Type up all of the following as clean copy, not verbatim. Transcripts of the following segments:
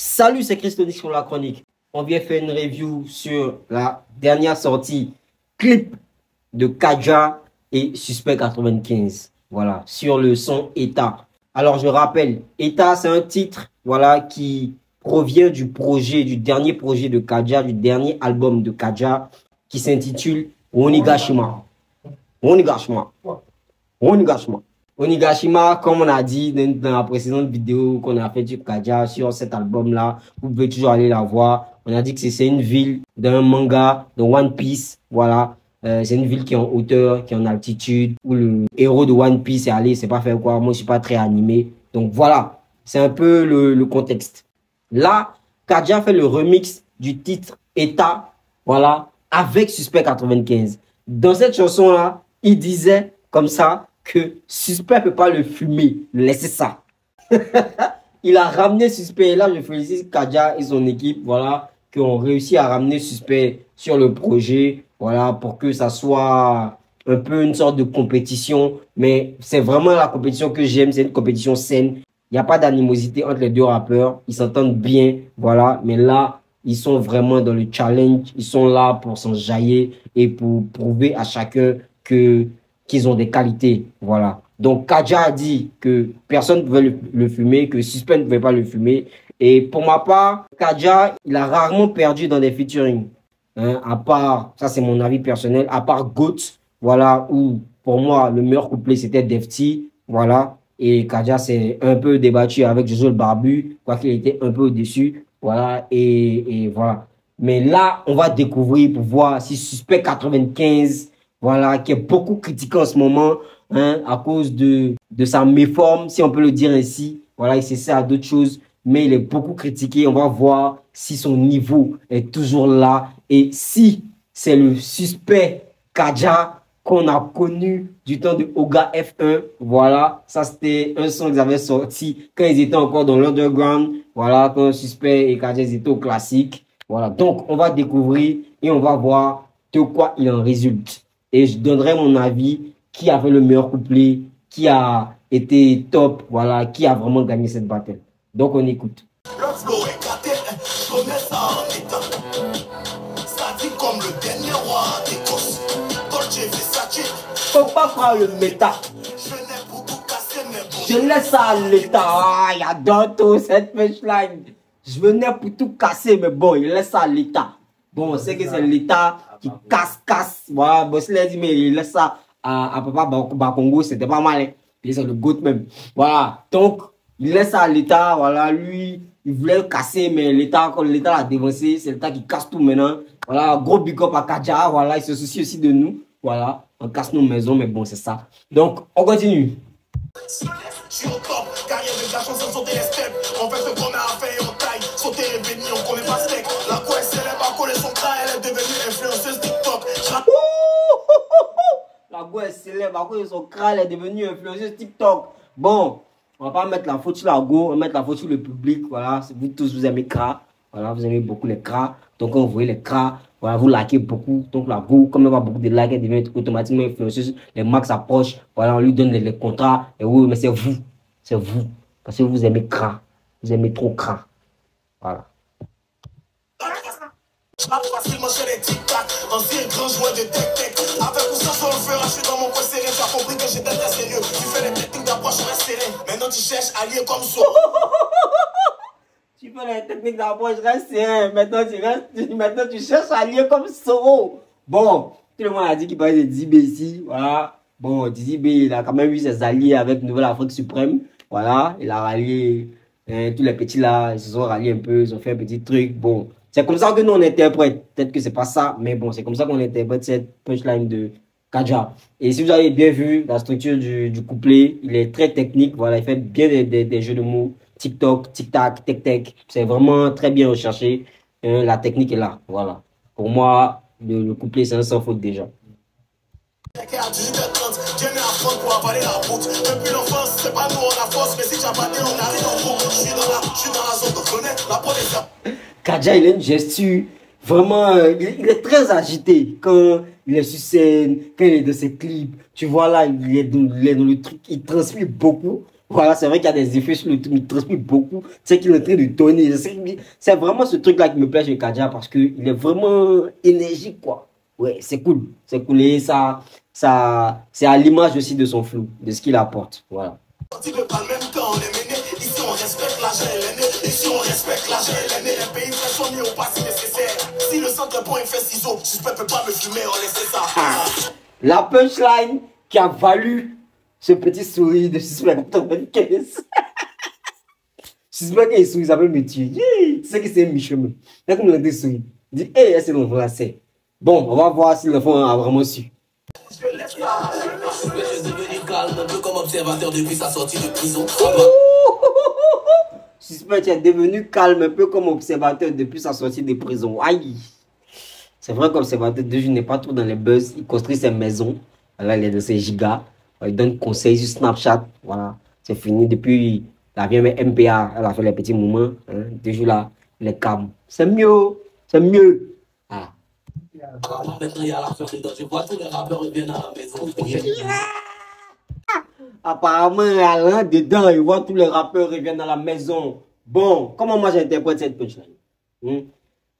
Salut, c'est Christonique sur la chronique. On vient faire une review sur la dernière sortie clip de Kadja et Suspect 95. Voilà, sur le son État. Alors, je rappelle, État, c'est un titre, voilà, qui provient du dernier projet de Kadja, du dernier album de Kadja, qui s'intitule Onigashima. Onigashima. Onigashima. Onigashima, comme on a dit dans la précédente vidéo qu'on a fait sur Kadja, sur cet album-là, vous pouvez toujours aller la voir. On a dit que c'est une ville d'un manga, de One Piece, voilà. C'est une ville qui est en hauteur, qui est en altitude, où le héros de One Piece est allé, c'est pas faire quoi. Moi, je suis pas très animé. Donc voilà, c'est un peu le contexte. Là, Kadja fait le remix du titre État, voilà, avec Suspect 95. Dans cette chanson-là, il disait comme ça que Suspect peut pas le fumer, laissez ça. Il a ramené Suspect, et là je félicite Kadja et son équipe, voilà, qui ont réussi à ramener Suspect sur le projet, voilà, pour que ça soit un peu une sorte de compétition, mais c'est vraiment la compétition que j'aime, c'est une compétition saine. Il n'y a pas d'animosité entre les deux rappeurs, ils s'entendent bien, voilà, mais là, ils sont vraiment dans le challenge, ils sont là pour s'enjailler et pour prouver à chacun qu'ils ont des qualités, voilà. Donc, Kadja a dit que personne ne pouvait le fumer, que Suspect ne pouvait pas le fumer. Et pour ma part, Kadja, il a rarement perdu dans des featuring. Hein, à part, ça c'est mon avis personnel, à part GOAT, voilà, où pour moi, le meilleur couplet c'était Defty, voilà. Et Kadja s'est un peu débattu avec Jojo le Barbu, quoi qu'il était un peu au-dessus, voilà. Et voilà. Mais là, on va découvrir pour voir si Suspect 95, voilà, qui est beaucoup critiqué en ce moment, hein, à cause de sa méforme, si on peut le dire ainsi. Voilà, il s'essaie à d'autres choses, mais il est beaucoup critiqué. On va voir si son niveau est toujours là et si c'est le Suspect Kadja qu'on a connu du temps de Oga F1. Voilà, ça c'était un son qu'ils avaient sorti quand ils étaient encore dans l'underground. Voilà, quand Suspect et Kadja étaient au classique. Voilà, donc on va découvrir et on va voir de quoi il en résulte. Et je donnerai mon avis, qui avait le meilleur couplet, qui a été top, voilà, qui a vraiment gagné cette bataille. Donc on écoute. Faut pas prendre le méta. Je laisse ça à l'état. Ah, il adore tout cette punchline. Je venais pour tout casser, mais bon, il laisse ça à l'état. Bon, on sait que c'est l'état qui casse. Voilà, Boss l'a dit, mais il laisse ça à Papa Bakongo, c'était pas mal. Hein. Et c'est le GOAT même. Voilà, donc, il laisse ça à l'état. Voilà, lui, il voulait casser, mais l'état, quand l'état l'a dévancé, c'est l'état qui casse tout maintenant. Voilà, gros big up à Kadja. Voilà, il se soucie aussi de nous. Voilà, on casse nos maisons, mais bon, c'est ça. Donc, on continue. Je suis au top, carrière de la chanson sauter les steps. En fait, ce qu'on a fait en taille, sauter les bénis, on connaît pas steak. La quoi est célèbre, à coller son cas, elle est devenue influenceuse TikTok. La quoi est célèbre, à coller son crâne, elle est devenue influenceuse TikTok. Bon, on va pas mettre la faute sur la go, on va mettre la faute sur le public. Voilà, vous tous, vous aimez Kra. Voilà, vous aimez beaucoup les Kra. Donc, quand vous voyez les Kra, voilà, vous likez beaucoup. Donc, la go, comme elle va beaucoup de likes, elle devient automatiquement influenceuse. Les marques s'approchent. Voilà, on lui donne les contrats. Et oui, mais c'est vous. C'est vous. Parce que vous aimez Kra. Vous aimez trop Kra. Voilà. Je rappe facilement chez les tic-tac. Ancien grand joueur de tech-tech. Avec ou sans on le fera, je suis dans mon coin serré. Tu as compris que j'étais très sérieux. Tu fais les techniques d'approche, reste serré. Maintenant, tu cherches à lier comme ça. Tu fais les techniques d'approche, reste serré. Maintenant, tu cherches à lier comme Soro. Bon, tout le monde a dit qu'il parlait de Dizzy B ici. Voilà. Bon, Dizzy B, il a quand même eu ses alliés avec Nouvelle Afrique Suprême. Voilà. Il a rallié tous les petits là. Ils se sont ralliés un peu. Ils ont fait un petit truc. Bon, c'est comme ça que nous on interprète. Peut-être que c'est pas ça, mais bon, c'est comme ça qu'on interprète cette punchline de Kadja. Et si vous avez bien vu la structure du couplet, il est très technique. Voilà, il fait bien des jeux de mots. TikTok, tic-tac, tech-tech. C'est vraiment très bien recherché. La technique est là. Voilà. Pour moi, le couplet, c'est un sans faute déjà. Kadja, il a une gesture vraiment, il est très agité quand il est sur scène, quand il est dans ses clips. Tu vois là, il est dans le truc, il transpire beaucoup. Voilà, c'est vrai qu'il y a des effets sur le truc, il transpire beaucoup. C'est qu'il est en train de donner. C'est vraiment ce truc-là qui me plaît chez Kaja parce qu'il est vraiment énergique, quoi. Ouais, c'est cool. C'est cool. Et ça, c'est à l'image aussi de son flow, de ce qu'il apporte. Voilà. Ici on respecte l'argent et ici on respecte l'argent et les pays très sont mis au pas si nécessaire. Si le centre point fait ciseaux, suspect peut pas me fumer, on laisse ça. La punchline qui a valu ce petit sourire de Suspect 95. Suspect quand il sourit, il s'appelle me tuer. Tu sais que c'est un mi-chemin. Là, comme il a sourire, il dit, hey, c'est l'enfant là, c'est. Bon, on va voir si l'enfant a vraiment su. Je suis devenu calme, un peu comme observateur depuis sa sortie de prison. Suspect est devenu calme, un peu comme observateur depuis sa sortie de prison. Aïe! C'est vrai qu'observateur de jeu n'est pas trop dans les buzz. Il construit ses maisons. Là, il est dans ses gigas. Il donne conseils sur Snapchat. Voilà. C'est fini depuis la vieille MPA. Elle a fait les petits moments. Hein. Toujours là, il est calme. C'est mieux. C'est mieux. Ah. Maintenant, il y a la fête dedans. Je vois tous les rappeurs reviennent à la maison. Apparemment, il y a l'un dedans. Il voit tous les rappeurs reviennent à la maison. Bon, comment moi j'interprète cette punchline?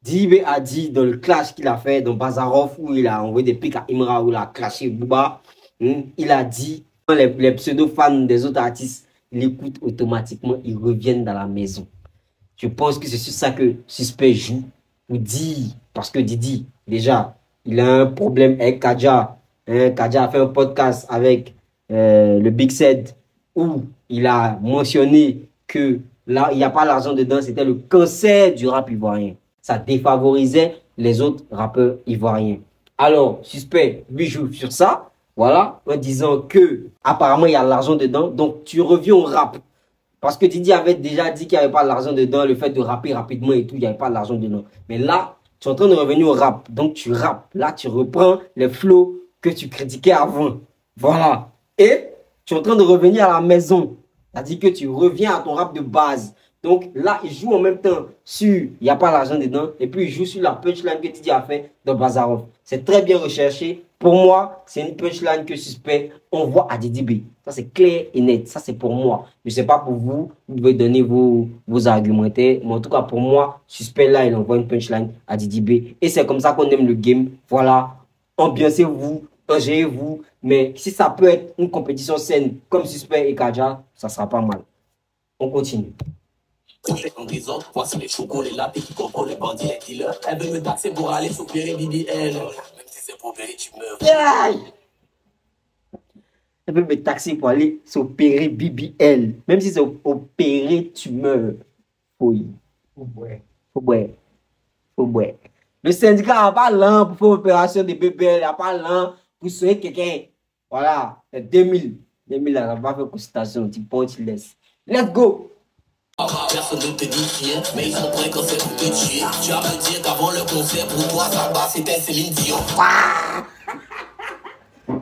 Diddy a dit dans le clash qu'il a fait dans Bazarov où il a envoyé des pics à Imra, où il a clashé Booba. Il a dit, les pseudo-fans des autres artistes l'écoutent automatiquement, ils reviennent dans la maison. Je pense que c'est sur ça que Suspect joue ou dit, parce que Didi, déjà, il a un problème avec Kaja. Kaja a fait un podcast avec le Big Set où il a mentionné que là, il n'y a pas l'argent dedans, c'était le cancer du rap ivoirien. Ça défavorisait les autres rappeurs ivoiriens. Alors, Suspect lui joue sur ça, voilà, en disant que apparemment il y a l'argent dedans, donc tu reviens au rap. Parce que Didi avait déjà dit qu'il n'y avait pas l'argent dedans, le fait de rapper rapidement et tout, il n'y avait pas l'argent dedans. Mais là, tu es en train de revenir au rap, donc tu rappes. Là, tu reprends les flows que tu critiquais avant. Voilà. Et tu es en train de revenir à la maison. C'est-à-dire que tu reviens à ton rap de base. Donc là, il joue en même temps sur il n'y a pas l'argent dedans. Et puis il joue sur la punchline que Didi a fait dans Bazarov. C'est très bien recherché. Pour moi, c'est une punchline que Suspect envoie à Didi B. Ça, c'est clair et net. Ça, c'est pour moi. Je ne sais pas pour vous. Vous devez donner vos argumentaires. Mais en tout cas, pour moi, Suspect là, il envoie une punchline à Didi B. Et c'est comme ça qu'on aime le game. Voilà. Ambiancez-vous. Ingérez-vous. Mais si ça peut être une compétition saine comme Suspect et Kaja, ça sera pas mal. On continue. En prison, voici les chocolats, la qui comprend les bandits, les killers. Elle veut me taxer pour aller s'opérer BBL. Même si c'est pour opérer, tu meurs. Elle veut me taxer pour aller s'opérer BBL. Même si c'est opérer, tu meurs. Oui. Faut boire. Faut boire. Le syndicat n'a pas l'an pour faire opération de BBL. Il n'a pas l'an pour soigner quelqu'un. Voilà. C'est 2000. 2000, là, on va faire consultation. Tu portes, tu laisses. Let's go. Personne ne te dit qui est, mais ils sont prêts quand c'est pour te tuer. Tu as pu dire qu'avant le concert, pour toi, ça bas, c'était Céline Dion.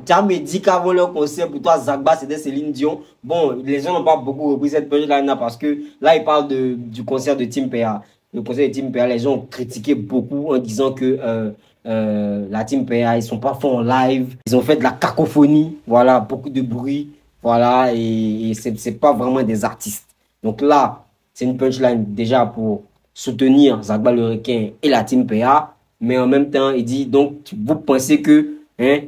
Tu as me dit qu'avant le concert, pour toi, Zagba, c'était Céline Dion. Bon, les gens n'ont pas beaucoup repris cette punchline-là parce que là, ils parlent du concert de Team PA. Le concert de Team PA, les gens ont critiqué beaucoup en disant que la Team PA, ils sont pas forts en live. Ils ont fait de la cacophonie, voilà, beaucoup de bruit, voilà, et c'est pas vraiment des artistes. Donc là, c'est une punchline déjà pour soutenir Zagba le requin et la Team PA. Mais en même temps, il dit, donc, vous pensez que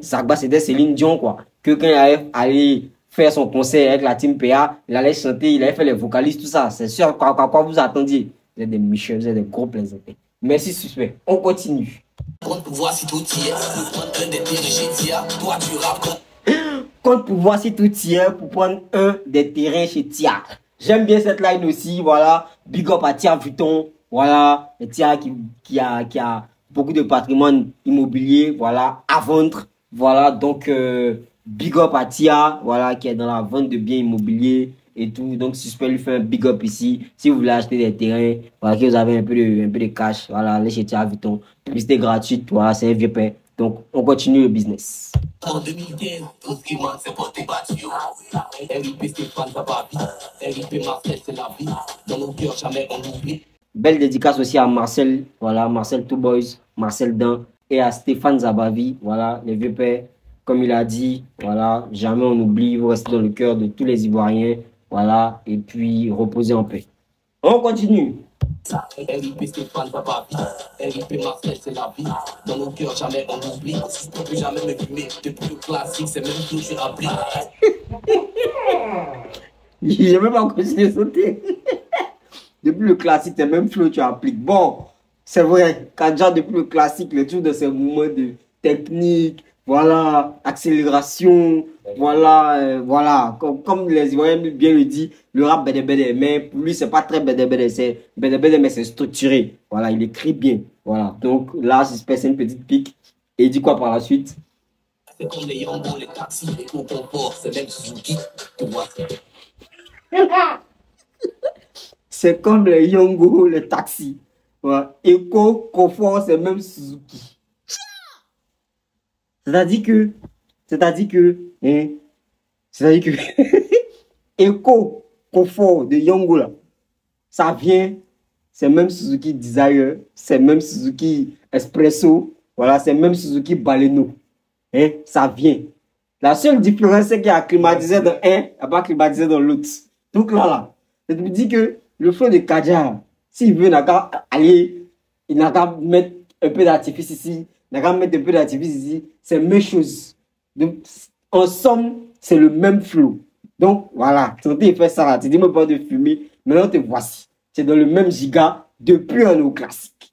Zagba, c'était Céline Dion, quoi. Que quand il allait faire son concert avec la Team PA, il allait chanter, il allait faire les vocalistes, tout ça. C'est sûr, quoi vous attendiez. Vous êtes des michels, vous êtes des gros plaisantés. Merci, Suspect. On continue. Compte pour voir si tout y est. Pour prendre un des terrains chez Tia. Toi, tu rappes. Compte pour voir si tout y est pour prendre un des terrains chez Tia. J'aime bien cette line aussi, voilà. Big up à Tia Vuitton, voilà. Tia qui a beaucoup de patrimoine immobilier, voilà, à vendre. Voilà, donc big up à Tia, voilà, qui est dans la vente de biens immobiliers et tout. Donc, Suspect lui fait un big up ici. Si vous voulez acheter des terrains, voilà, que vous avez un peu de cash, voilà, allez chez Tia Vuitton. Publicité gratuite, voilà, c'est un vieux père. Donc, on continue le business. En 2015, tout ce qui manque, c'est pour tes battus. RIP Stéphane, ça va vite. RIP Marcel, c'est la vie. Dans nos cœurs, jamais on oublie. Belle dédicace aussi à Marcel, voilà, Marcel Two Boys, Marcel Dan et à Stéphane Zabavi, voilà, les vieux pères, comme il a dit, voilà, jamais on oublie, vous restez dans le cœur de tous les Ivoiriens, Voilà, et puis reposer en paix. On continue. RIP Stéphane, papa vie. RIP Marcel, c'est la vie. Dans nos cœurs, jamais on oublie. Si je peux plus jamais me fumer, depuis le classique, c'est même tout que je applique. J'ai même pas continué à sauter. Depuis le classique, c'est même flow tu appliques. Bon, c'est vrai, Kadja, depuis le classique, le tour de ces mouvements de technique, voilà, accélération, voilà, voilà. Comme les Ivoiriens bien le dit, le rap bédé bédé, mais pour lui, c'est pas très bédé bédé, c'est bédé bédé, mais c'est structuré. Voilà, il écrit bien. Voilà, donc là, j'espère c'est une petite pique. Et il dit quoi par la suite? C'est comme les Yambo, les taxis, les confort, c'est même Suzuki. Tu vois. C'est comme les Yongo, les taxis. Voilà. Eco, confort, c'est même Suzuki. C'est-à-dire que, hein, c'est-à-dire que, Eco, confort de Yongo là, ça vient, c'est même Suzuki Desire, c'est même Suzuki Espresso, voilà, c'est même Suzuki Baleno. Hein, ça vient. La seule différence, c'est qu'il y a climatisé dans un, il n'y a pas climatisé dans l'autre. Donc là, je me dis que le flow de Kadja, s'il veut, il n'a qu'à aller, il n'a qu'à mettre un peu d'artifice ici, il n'a qu'à mettre un peu d'artifice ici, c'est la même chose. Donc, en somme, c'est le même flow. Donc, voilà, il fait ça là, tu dis même pas de fumer, maintenant te voici. C'est dans le même giga depuis un autre classique.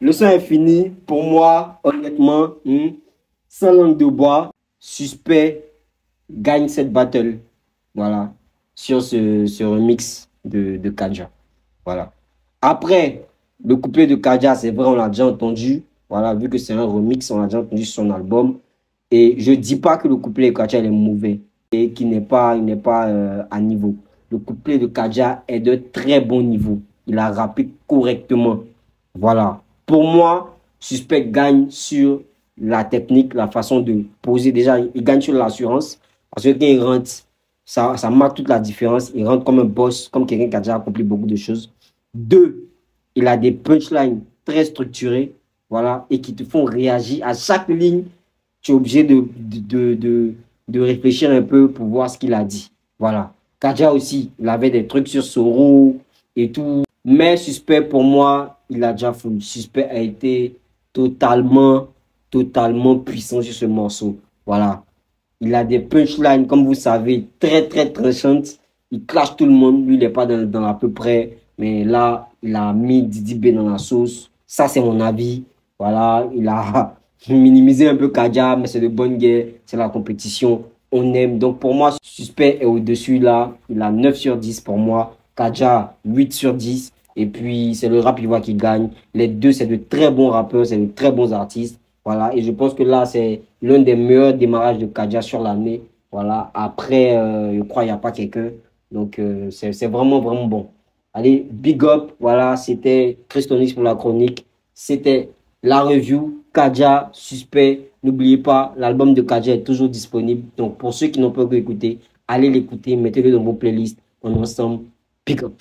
Le son est fini. Pour moi, honnêtement, sans langue de bois, Suspect gagne cette battle. Voilà. Sur ce remix de Kadja. Voilà. Après, le couplet de Kadja, c'est vrai, on l'a déjà entendu. Voilà, vu que c'est un remix, on l'a déjà entendu sur son album. Et je ne dis pas que le couplet de Kadja est mauvais et qu'il n'est pas, à niveau. Le couplet de Kadja est de très bon niveau. Il a rappé correctement. Voilà. Pour moi, Suspect gagne sur la technique, la façon de poser. Déjà, il gagne sur l'assurance. Parce que quand il rentre, ça marque toute la différence. Il rentre comme un boss, comme quelqu'un qui a déjà accompli beaucoup de choses. 2, il a des punchlines très structurées, voilà, et qui te font réagir à chaque ligne. Tu es obligé de réfléchir un peu pour voir ce qu'il a dit. Voilà. Kadja aussi, il avait des trucs sur Soro et tout. Mais Suspect, pour moi, il a déjà fou. Suspect a été totalement puissant sur ce morceau. Voilà. Il a des punchlines, comme vous savez, très tranchantes. Il clash tout le monde. Lui, il n'est pas dans à peu près. Mais là, il a mis Didi B dans la sauce. Ça, c'est mon avis. Voilà. Il a minimisé un peu Kadja, mais c'est de bonne guerre. C'est la compétition. On aime. Donc, pour moi, Suspect est au-dessus là. Il a 9 sur 10 pour moi. Kadja, 8 sur 10. Et puis, c'est le rap ivoire qui gagne. Les deux, c'est de très bons rappeurs, c'est de très bons artistes. Voilà. Et je pense que là, c'est l'un des meilleurs démarrages de Kadja sur l'année. Voilà. Après, je crois qu'il n'y a pas quelqu'un. Donc, c'est vraiment bon. Allez, big up. Voilà. C'était Christonix pour la chronique. C'était la review. Kadja, Suspect. N'oubliez pas, l'album de Kadja est toujours disponible. Donc, pour ceux qui n'ont pas écouté, allez l'écouter. Mettez-le dans vos playlists. On est ensemble. Big up.